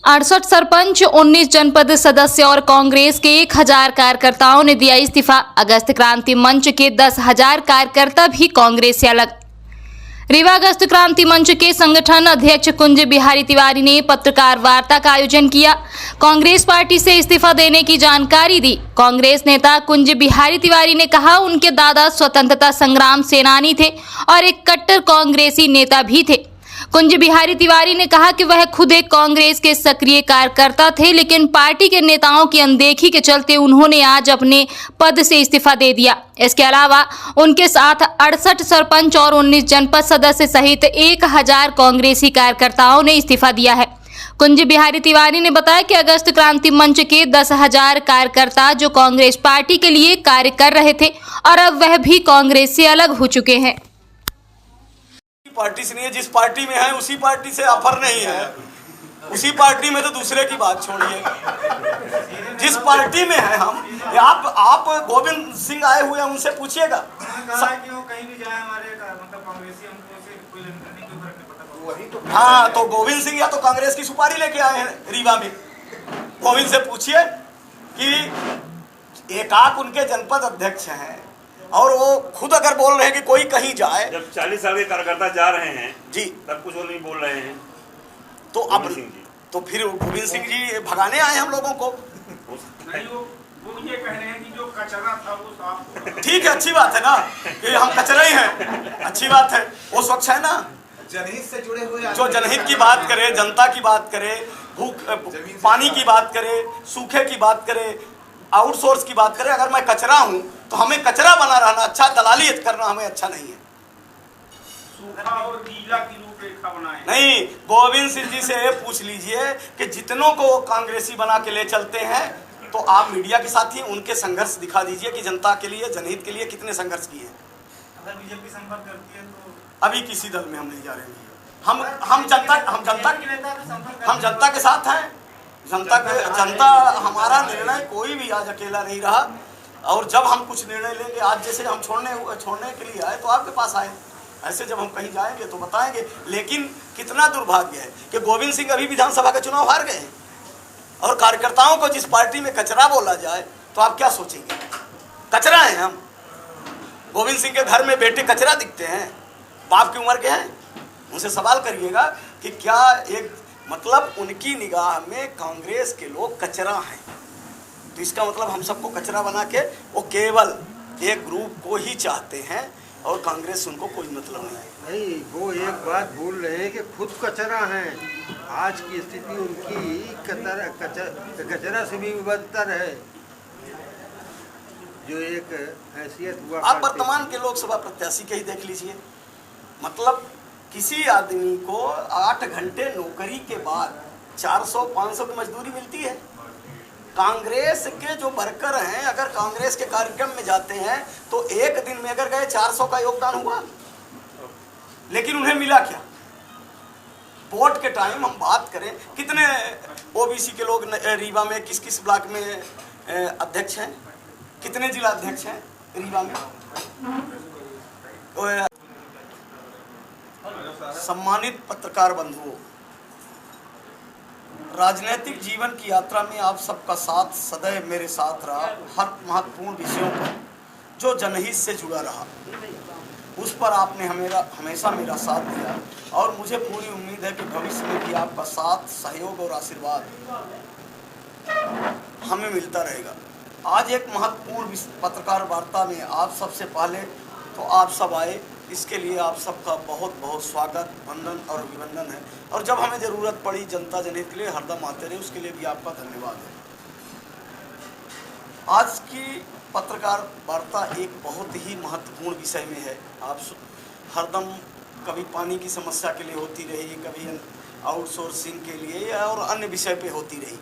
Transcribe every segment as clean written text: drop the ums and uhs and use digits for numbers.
68 सरपंच, 19 जनपद सदस्य और कांग्रेस के 1000 कार्यकर्ताओं ने दिया इस्तीफा। अगस्त क्रांति मंच के 10,000 कार्यकर्ता भी कांग्रेस से अलग। रीवा अगस्त क्रांति मंच के संगठन अध्यक्ष कुंज बिहारी तिवारी ने पत्रकार वार्ता का आयोजन किया। कांग्रेस पार्टी से इस्तीफा देने की जानकारी दी। कांग्रेस नेता कुंज बिहारी तिवारी ने कहा, उनके दादा स्वतंत्रता संग्राम सेनानी थे और एक कट्टर कांग्रेसी नेता भी थे। कुंज बिहारी तिवारी ने कहा कि वह खुद एक कांग्रेस के सक्रिय कार्यकर्ता थे, लेकिन पार्टी के नेताओं की अनदेखी के चलते उन्होंने आज अपने पद से इस्तीफा दे दिया। इसके अलावा उनके साथ 68 सरपंच और 19 जनपद सदस्य सहित 1000 कांग्रेसी कार्यकर्ताओं ने इस्तीफा दिया है। कुंज बिहारी तिवारी ने बताया कि अगस्त क्रांति मंच के 10,000 कार्यकर्ता जो कांग्रेस पार्टी के लिए कार्य कर रहे थे और अब वह भी कांग्रेस से अलग हो चुके हैं। पार्टी से नहीं है, जिस पार्टी में है उसी पार्टी से ऑफर नहीं है, उसी पार्टी में तो दूसरे की बात छोड़िए। जिस पार्टी में है हम, आप गोविंद सिंह आए हुए हैं, उनसे पूछिएगा। कहीं भी जाए हमारे मतलब कांग्रेसी हमको से कोई फर्क नहीं पड़ता। वही तो हाँ, तो गोविंद सिंह या तो कांग्रेस की सुपारी लेके आए हैं रीवा में। गोविंद से पूछिए कि एकाक उनके जनपद अध्यक्ष हैं और वो खुद अगर बोल रहे हैं कि कोई कहीं जाए, जब 40 साल के कार्यकर्ता जा रहे हैं जी, तब कुछ वो नहीं बोल रहे हैं तो अब तो फिर गोविंद सिंह जी भगाने आए हम लोगों को। नहीं, वो ये कह रहे हैं कि जो कचरा था वो साफ। ठीक है, अच्छी बात है ना कि हम कचरा ही हैं, अच्छी बात है, वो स्वच्छ है ना। जनहित से जुड़े हुए जो जनहित की बात करे, जनता की बात करे, भूख पानी की बात करे, सूखे की बात करे, आउटसोर्स की बात करें, अगर मैं कचरा हूं तो हमें कचरा बना रहना अच्छा, दलालियत करना हमें अच्छा नहीं है। सूखा और गीला की रूपरेखा बनाए। नहीं, गोविंद सिंह जी से पूछ लीजिए कि जितनों को कांग्रेसी बना के ले चलते हैं, तो आप मीडिया के साथ ही उनके संघर्ष दिखा दीजिए कि जनता के लिए, जनहित के लिए कितने संघर्ष किए हैं। अगर बीजेपी संपर्क करती है तो अभी किसी दल में हम नहीं जा रहे हैं। हम जनता के साथ हैं। जनता हमारा निर्णय कोई भी आज अकेला नहीं रहा, और जब हम कुछ निर्णय लेंगे, आज जैसे हम छोड़ने के लिए आए तो आपके पास आए, ऐसे जब हम कहीं जाएंगे तो बताएंगे। लेकिन कितना दुर्भाग्य है कि गोविंद सिंह अभी विधानसभा का चुनाव हार गए हैं, और कार्यकर्ताओं को जिस पार्टी में कचरा बोला जाए तो आप क्या सोचेंगे? कचरा है हम। गोविंद सिंह के घर में बेटे कचरा दिखते हैं, बाप की उम्र के हैं। उनसे सवाल करिएगा कि क्या एक मतलब उनकी निगाह में कांग्रेस के लोग कचरा हैं, तो इसका मतलब हम सबको कचरा बना के वो केवल एक ग्रुप को ही चाहते हैं और कांग्रेस उनको कोई मतलब नहीं। नहीं, वो एक बात भूल रहे हैं कि खुद कचरा हैं। आज की स्थिति उनकी कचरा से भी बदतर है, जो एक हैसियत हुआ। आप वर्तमान के लोकसभा प्रत्याशी के ही देख लीजिए, मतलब किसी आदमी को 8 घंटे नौकरी के बाद 400-500 की मजदूरी मिलती है। कांग्रेस के जो वर्कर हैं, अगर कांग्रेस के कार्यक्रम में जाते हैं तो एक दिन में अगर गए 400 का योगदान हुआ, लेकिन उन्हें मिला क्या? वोट के टाइम हम बात करें, कितने ओबीसी के लोग रीवा में किस किस ब्लॉक में अध्यक्ष हैं, कितने जिला अध्यक्ष हैं रीवा में? सम्मानित पत्रकार बंधुओं, राजनीतिक जीवन की यात्रा में आप सबका साथ सदैव मेरे साथ रहा। हर महत्वपूर्ण विषयों पर जो जनहित से जुड़ा रहा, उस पर आपने हमेशा मेरा साथ दिया, और मुझे पूरी उम्मीद है कि भविष्य में भी आपका साथ, सहयोग और आशीर्वाद हमें मिलता रहेगा। आज एक महत्वपूर्ण पत्रकार वार्ता में आप सबसे पहले तो आप सब आए, इसके लिए आप सबका बहुत बहुत स्वागत, वंदन और अभिनंदन है। और जब हमें ज़रूरत पड़ी जनता जनहित के लिए हरदम आते रहे, उसके लिए भी आपका धन्यवाद है। आज की पत्रकार वार्ता एक बहुत ही महत्वपूर्ण विषय में है। आप हरदम कभी पानी की समस्या के लिए होती रही, कभी आउटसोर्सिंग के लिए और अन्य विषय पे होती रही,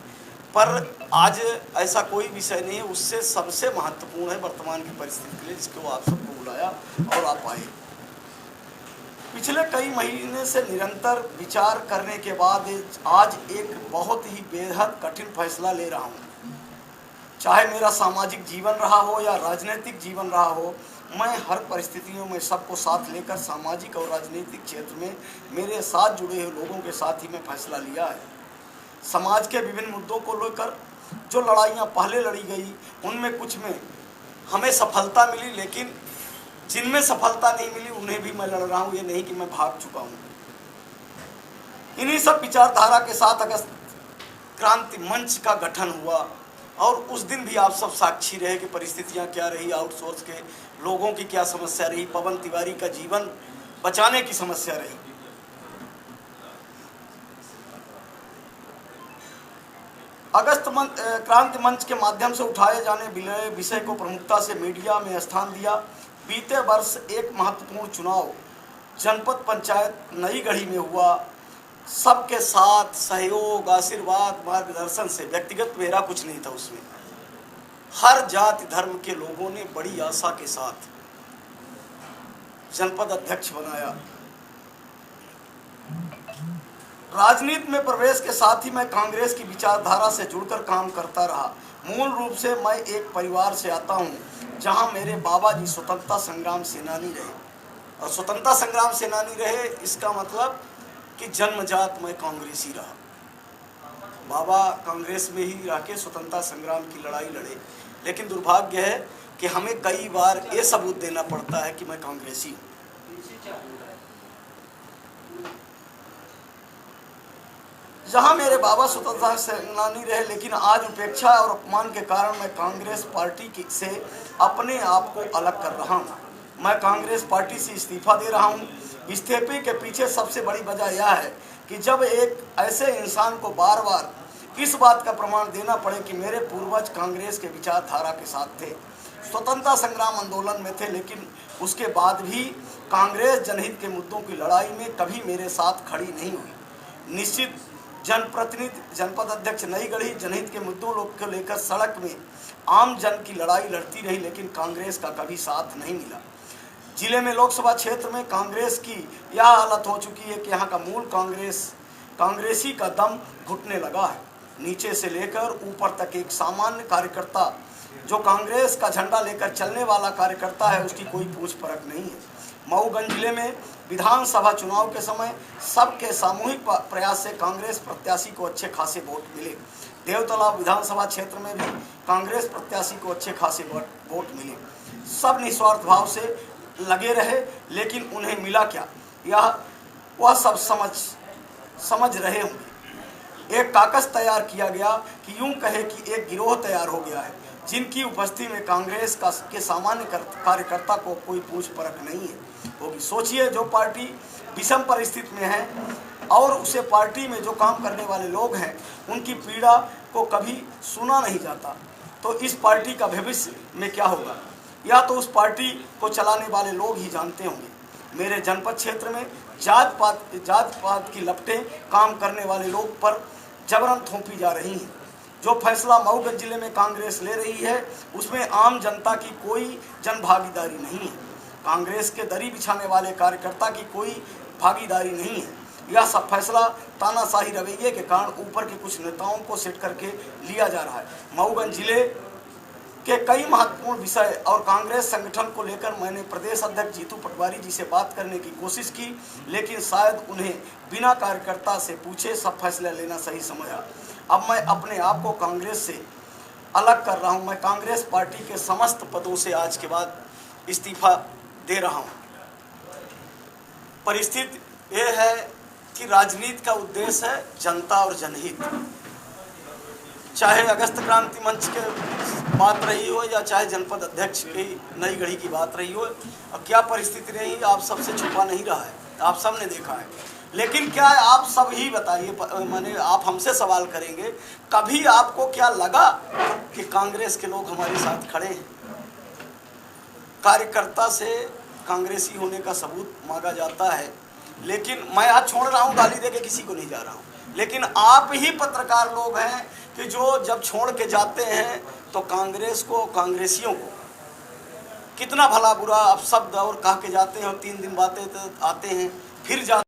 पर आज ऐसा कोई विषय नहीं है। उससे सबसे महत्वपूर्ण है वर्तमान की परिस्थिति के लिए, जिसको आप सबको बुलाया और आप आए। पिछले कई महीने से निरंतर विचार करने के बाद आज एक बहुत ही बेहद कठिन फैसला ले रहा हूँ। चाहे मेरा सामाजिक जीवन रहा हो या राजनीतिक जीवन रहा हो, मैं हर परिस्थितियों में सबको साथ लेकर सामाजिक और राजनीतिक क्षेत्र में मेरे साथ जुड़े हुए लोगों के साथ ही मैं फैसला लिया है। समाज के विभिन्न मुद्दों को लेकर जो लड़ाइयाँ पहले लड़ी गई उनमें कुछ में हमें सफलता मिली, लेकिन जिनमें सफलता नहीं मिली उन्हें भी मैं लड़ रहा हूँ। ये नहीं कि मैं भाग चुका हूँ। इन्हीं सब विचारधारा के साथ अगस्त क्रांति मंच का गठन हुआ और उस दिन भी आप सब साक्षी रहे कि परिस्थितियां क्या रही, आउटसोर्स के लोगों की क्या समस्या रही, पवन तिवारी का जीवन बचाने की समस्या रही। अगस्त क्रांति मंच के माध्यम से उठाए जाने वाले विषय को प्रमुखता से मीडिया में स्थान दिया। बीते वर्ष एक महत्वपूर्ण चुनाव जनपद पंचायत नई गढ़ी में हुआ। सबके साथ सहयोग, आशीर्वाद, मार्गदर्शन से, व्यक्तिगत मेरा कुछ नहीं था उसमें, हर जाति धर्म के लोगों ने बड़ी आशा के साथ जनपद अध्यक्ष बनाया। राजनीति में प्रवेश के साथ ही मैं कांग्रेस की विचारधारा से जुड़कर काम करता रहा। मूल रूप से मैं एक परिवार से आता हूं जहां मेरे बाबा जी स्वतंत्रता संग्राम सेनानी रहे, और स्वतंत्रता संग्राम सेनानी रहे इसका मतलब कि जन्मजात मैं कांग्रेसी रहा। बाबा कांग्रेस में ही रह के स्वतंत्रता संग्राम की लड़ाई लड़े, लेकिन दुर्भाग्य है कि हमें कई बार ये सबूत देना पड़ता है कि मैं कांग्रेसी हूँ। जहां मेरे बाबा स्वतंत्रता सेनानी रहे, लेकिन आज उपेक्षा और अपमान के कारण मैं कांग्रेस पार्टी से अपने आप को अलग कर रहा हूं। मैं कांग्रेस पार्टी से इस्तीफा दे रहा हूं। इस्तीफे के पीछे सबसे बड़ी वजह यह है कि जब एक ऐसे इंसान को बार बार इस बात का प्रमाण देना पड़े कि मेरे पूर्वज कांग्रेस के विचारधारा के साथ थे, स्वतंत्रता संग्राम आंदोलन में थे, लेकिन उसके बाद भी कांग्रेस जनहित के मुद्दों की लड़ाई में कभी मेरे साथ खड़ी नहीं हुई। निश्चित जनप्रतिनिधि, जनपद अध्यक्ष नई गढ़ी जनहित के मुद्दों को लेकर सड़क में आम जन की लड़ाई लड़ती रही, लेकिन कांग्रेस का कभी साथ नहीं मिला। जिले में लोकसभा क्षेत्र में कांग्रेस की यह हालत हो चुकी है कि यहाँ का मूल कांग्रेसी का दम घुटने लगा है। नीचे से लेकर ऊपर तक एक सामान्य कार्यकर्ता जो कांग्रेस का झंडा लेकर चलने वाला कार्यकर्ता है, उसकी कोई पूछ परख नहीं है। मऊगंज जिले में विधानसभा चुनाव के समय सबके सामूहिक प्रयास से कांग्रेस प्रत्याशी को अच्छे खासे वोट मिले। देवतालाब विधानसभा क्षेत्र में भी कांग्रेस प्रत्याशी को अच्छे खासे वोट मिले। सब निस्वार्थ भाव से लगे रहे, लेकिन उन्हें मिला क्या, यह वह सब समझ रहे होंगे। एक कागज तैयार किया गया कि यूं कहे कि एक गिरोह तैयार हो गया है, जिनकी उपस्थिति में कांग्रेस के सामान्य कार्यकर्ता को कोई पूछ परख नहीं होगी। सोचिए, जो पार्टी विषम परिस्थिति में है और उसे पार्टी में जो काम करने वाले लोग हैं उनकी पीड़ा को कभी सुना नहीं जाता, तो इस पार्टी का भविष्य में क्या होगा, या तो उस पार्टी को चलाने वाले लोग ही जानते होंगे। मेरे जनपद क्षेत्र में जात पात की लपटें काम करने वाले लोग पर जबरन थोपी जा रही हैं। जो फैसला मऊगंज जिले में कांग्रेस ले रही है उसमें आम जनता की कोई जन भागीदारी नहीं है। कांग्रेस के दरी बिछाने वाले कार्यकर्ता की कोई भागीदारी नहीं है। यह सब फैसला तानाशाही रवैये के कारण ऊपर के कुछ नेताओं को सेट करके लिया जा रहा है। मऊगंज जिले के कई महत्वपूर्ण विषय और कांग्रेस संगठन को लेकर मैंने प्रदेश अध्यक्ष जीतू पटवारी जी से बात करने की कोशिश की, लेकिन शायद उन्हें बिना कार्यकर्ता से पूछे सब फैसला लेना सही समझा। अब मैं अपने आप को कांग्रेस से अलग कर रहा हूं। मैं कांग्रेस पार्टी के समस्त पदों से आज के बाद इस्तीफा दे रहा हूं। परिस्थिति यह है कि राजनीति का उद्देश्य है जनता और जनहित। चाहे अगस्त क्रांति मंच के बात रही हो या चाहे जनपद अध्यक्ष की नई गढ़ी की बात रही हो, अब क्या परिस्थिति रही आप सबसे छुपा नहीं रहा है, आप सब ने देखा है। लेकिन क्या आप सब ही बताइए, माने आप हमसे सवाल करेंगे, कभी आपको क्या लगा कि कांग्रेस के लोग हमारे साथ खड़े हैं? कार्यकर्ता से कांग्रेसी होने का सबूत मांगा जाता है, लेकिन मैं आज छोड़ रहा हूँ, गाली दे के किसी को नहीं जा रहा हूँ, लेकिन आप ही पत्रकार लोग हैं कि जो जब छोड़ के जाते हैं तो कांग्रेस को, कांग्रेसियों को कितना भला बुरा अपशब्द और कह के जाते हैं, और 3 दिन बातें आते हैं, फिर जाते